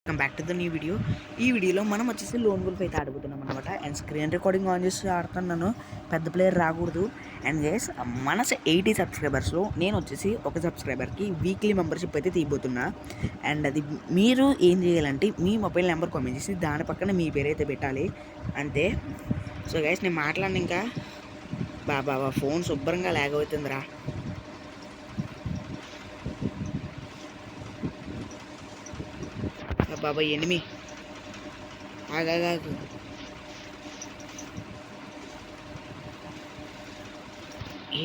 Welcome back to the new video. ఈ వీడియోలో మనం వచ్చేసి లోన్ వుల్ఫ్ అయితే ఆడుగుతున్నాం అనమాట. అండ్ స్క్రీన్ రికార్డింగ్ ఆన్ చేసి ఆడుతున్నాను, పెద్ద ప్లేయర్ రాకూడదు. అండ్ గైస్, మన 80 సబ్స్క్రైబర్స్లో నేను వచ్చేసి ఒక సబ్స్క్రైబర్కి వీక్లీ మెంబర్షిప్ అయితే తీయబోతున్నా. అండ్ అది మీరు ఏం చేయాలంటే మీ మొబైల్ నెంబర్ కామెంట్ చేసి దాని పక్కన మీ పేరు అయితే పెట్టాలి అంతే. సో గైస్, నేను మాట్లాడిన ఇంకా బాబా ఫోన్ శుభ్రంగా లాగ్ అవుతుందిరా. బాబా ఎనిమి ఆగాగాగు.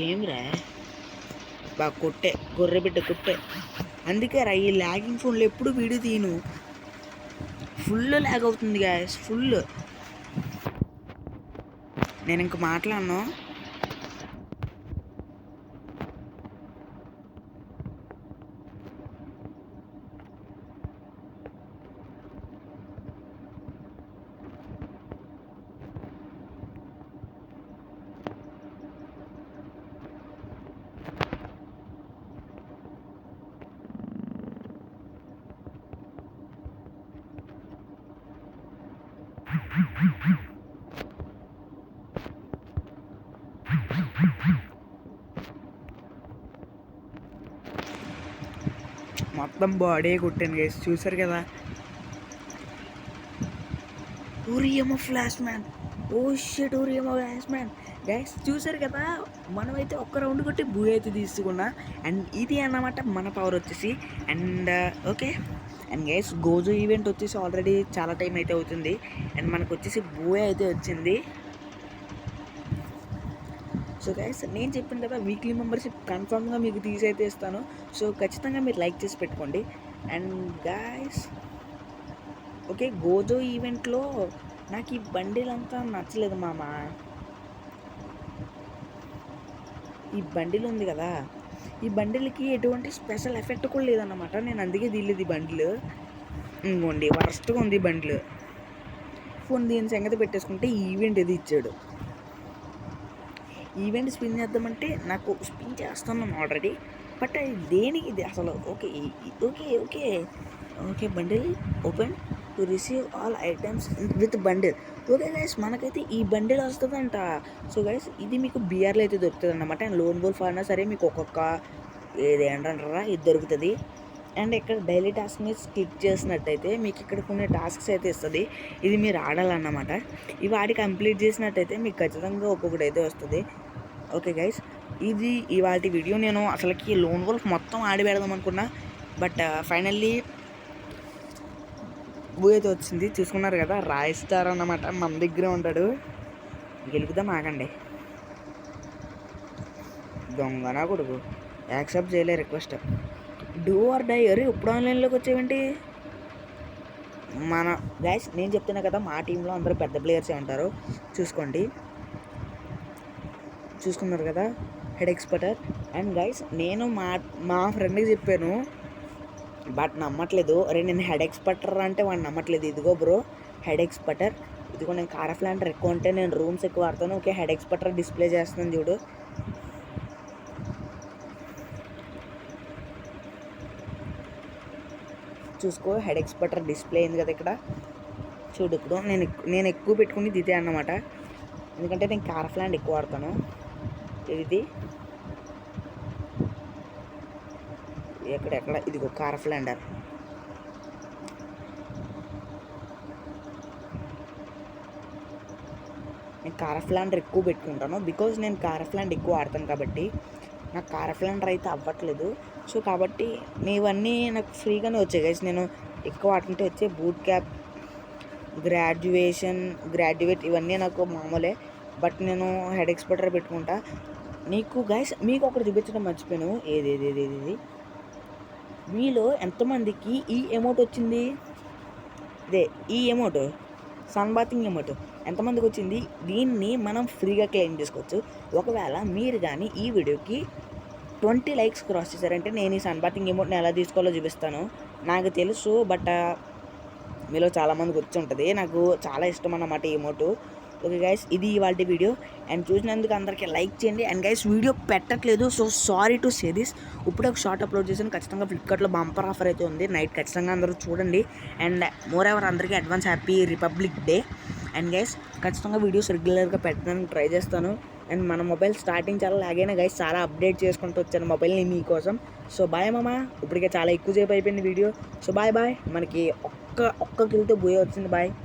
ఏమిరా బాగా కొట్టే గొర్రె బిడ్డ కొట్టే. అందుకే రా ఈ ల్యాగింగ్ ఫోన్లో ఎప్పుడు వీడియో తీయను. ఫుల్ ల్యాగ్ అవుతుంది గ్యాస్, ఫుల్. నేను ఇంక మాట్లాడను. మొత్తం బాడీ కొట్టాను గైస్, చూసారు కదా. ఊరియమ్మ ఫ్లాష్ మ్యాన్, ఓ షిట్, ఊరియమ్మ ఫ్లాష్ మ్యాన్. గైస్ చూసారు కదా, మనమైతే ఒక్క రౌండ్ కొట్టి బూ అయితే తీసుకున్నా. అండ్ ఇది అన్నమాట మన పవర్ వచ్చేసి. And okay. అండ్ గైస్, గోజు ఈవెంట్ వచ్చేసి ఆల్రెడీ చాలా టైం అయితే అవుతుంది. అండ్ మనకు వచ్చేసి బూయే అయితే వచ్చింది. సో గైస్, నేను చెప్పాను కదా, వీక్లీ మెంబర్షిప్ కన్ఫామ్గా మీకు తీసైతే ఇస్తాను. సో ఖచ్చితంగా మీరు లైక్ చేసి పెట్టుకోండి. అండ్ గైస్, ఓకే, గోజో ఈవెంట్లో నాకు ఈ బండిల్ అంతా నచ్చలేదు మామ. ఈ బండిల్ ఉంది కదా, ఈ బండిల్కి ఎటువంటి స్పెషల్ ఎఫెక్ట్ కూడా లేదన్నమాట. నేను అందుకే తీయలేదు ఈ బండిల్. ఇంకోండి వరస్ట్గా ఉంది ఈ బండిల్. ఫోన్ దీని సంగతి పెట్టేసుకుంటే ఈవెంట్ ఏది ఇచ్చాడు. ఈవెంట్ స్పిన్ చేద్దామంటే నాకు స్పిన్ చేస్తున్నాను ఆల్రెడీ, బట్ అది దేనికి ఇది అసలు. Okay okay okay okay bundle open to receive all items with bundle. Okay guys, మనకైతే ఈ బండిల్ వస్తుందంట. సో గైస్, ఇది మీకు బీఆర్లో అయితే దొరుకుతుంది అన్నమాట. అండ్ లోన్ వుల్ఫ్ అయినా సరే మీకు ఒక్కొక్క ఏది ఏంటంటారా ఇది దొరుకుతుంది. అండ్ ఇక్కడ డైలీ టాస్క్ మీద క్లిక్ చేసినట్టయితే మీకు ఇక్కడ కొన్ని టాస్క్స్ అయితే ఇస్తుంది. ఇది మీరు ఆడాలన్నమాట. ఇవి ఆడి కంప్లీట్ చేసినట్టయితే మీకు ఖచ్చితంగా ఒక్కొక్కటి అయితే వస్తుంది. ఓకే గైస్, ఇది ఇవాళ వీడియో. నేను అసలుకి లోన్ వుల్ఫ్ మొత్తం ఆడి పెడదాం అనుకున్నా, బట్ ఫైనల్లీ బూ అయితే వచ్చింది. చూసుకున్నారు కదా, రాయ్ స్టార్ అన్నమాట మన దగ్గరే ఉంటాడు. గెలుపుదాం, ఆగండి. దొంగనా కొడుకు, యాక్సెప్ట్ చేయలే రిక్వెస్ట్. Do or die. అరే ఇప్పుడు ఆన్లైన్లోకి వచ్చేవేంటి మన గైస్? నేను చెప్తున్నా కదా, మా టీంలో అందరూ పెద్ద ప్లేయర్సే ఉంటారు. చూసుకున్నారు కదా, హెడ్ ఎక్స్పర్టర్. అండ్ గైస్, నేను మా ఫ్రెండ్కి చెప్పాను, బట్ నమ్మట్లేదు. అరే నేను హెడ్ ఎక్స్పర్టర్ అంటే వాడు నమ్మట్లేదు. ఇదిగో బ్రో హెడ్ ఎక్స్పర్టర్, ఇదిగో నేను కారఫ్లాండర్ ఎక్కువ ఉంటే నేను రూమ్స్ ఎక్కువ వాడతాను. ఓకే, హెడ్ ఎక్స్పర్టర్ డిస్ప్లే చేస్తున్నాను చూడు. చూసుకో, హెడ్ ఎక్స్పర్టర్ డిస్ప్లే అయింది కదా ఇక్కడ చూడు. ఇప్పుడు నేను ఎక్కువ పెట్టుకుని ఇదే అన్నమాట, ఎందుకంటే నేను కారఫ్లాండ్ ఎక్కువ వాడతాను. ఇది ఎక్కడ ఇదిగో కారఫ్లాండర్. నేను కారఫ్లాండర్ ఎక్కువ పెట్టుకుంటాను, బికాజ్ నేను కారఫ్లాండ్ ఎక్కువ ఆడతాను కాబట్టి. నాకు కారఫ్లాండర్ అయితే అవ్వట్లేదు. సో కాబట్టి ఇవన్నీ నాకు ఫ్రీగానే వచ్చాయి గైస్. నేను ఎక్కువ ఆడుతుంటే వచ్చే బూట్ క్యాప్, గ్రాడ్యుయేట్ ఇవన్నీ నాకు మామూలే, బట్ నేను హెడ్ ఎక్స్పర్టర్ పెట్టుకుంటా. నీకు గైస్, మీకు ఒకటి చూపించడం మర్చిపోయాను. ఏది మీలో ఎంతమందికి ఈ ఎమౌంట్ వచ్చింది? ఇదే ఈ ఎమౌంట్, సన్ బాతింగ్ ఎమౌంట్ ఎంతమందికి వచ్చింది? దీన్ని మనం ఫ్రీగా క్లెయిమ్ చేసుకోవచ్చు. ఒకవేళ మీరు కానీ ఈ వీడియోకి 20 లైక్స్ క్రాస్ చేశారంటే నేను ఈ సన్ బాతింగ్ ఎమౌంట్ని ఎలా తీసుకోవాలో చూపిస్తాను. నాకు తెలుసు, బట్ మీలో చాలామందికి వచ్చి ఉంటుంది. నాకు చాలా ఇష్టం అన్నమాట ఈ ఎమౌంట్. ఓకే గైస్, ఇది ఇవాళ వీడియో. అండ్ చూసినందుకు అందరికీ లైక్ చేయండి. అండ్ గైస్ వీడియో పెట్టట్లేదు, so sorry to say this. ఇప్పుడే ఒక షార్ట్ అప్లోడ్ చేశాను. ఖచ్చితంగా ఫ్లిప్కార్ట్లో బంపర్ ఆఫర్ అయితే ఉంది. నైట్ ఖచ్చితంగా అందరూ చూడండి. అండ్ మోర్ ఎవర్ అందరికీ advance happy republic day. And guys ఖచ్చితంగా వీడియోస్ రెగ్యులర్గా పెట్టడానికి ట్రై చేస్తాను. అండ్ మన మొబైల్ స్టార్టింగ్ చాలా లాగైనా గైస్ చాలా అప్డేట్ చేసుకుంటూ వచ్చాను మొబైల్ని మీకోసం. సో బాయ్ మామ, ఇప్పటికే చాలా ఎక్కువసేపు అయిపోయింది వీడియో. సో బాయ్ మనకి ఒక్క కిల్తో పోయే వచ్చింది. బాయ్.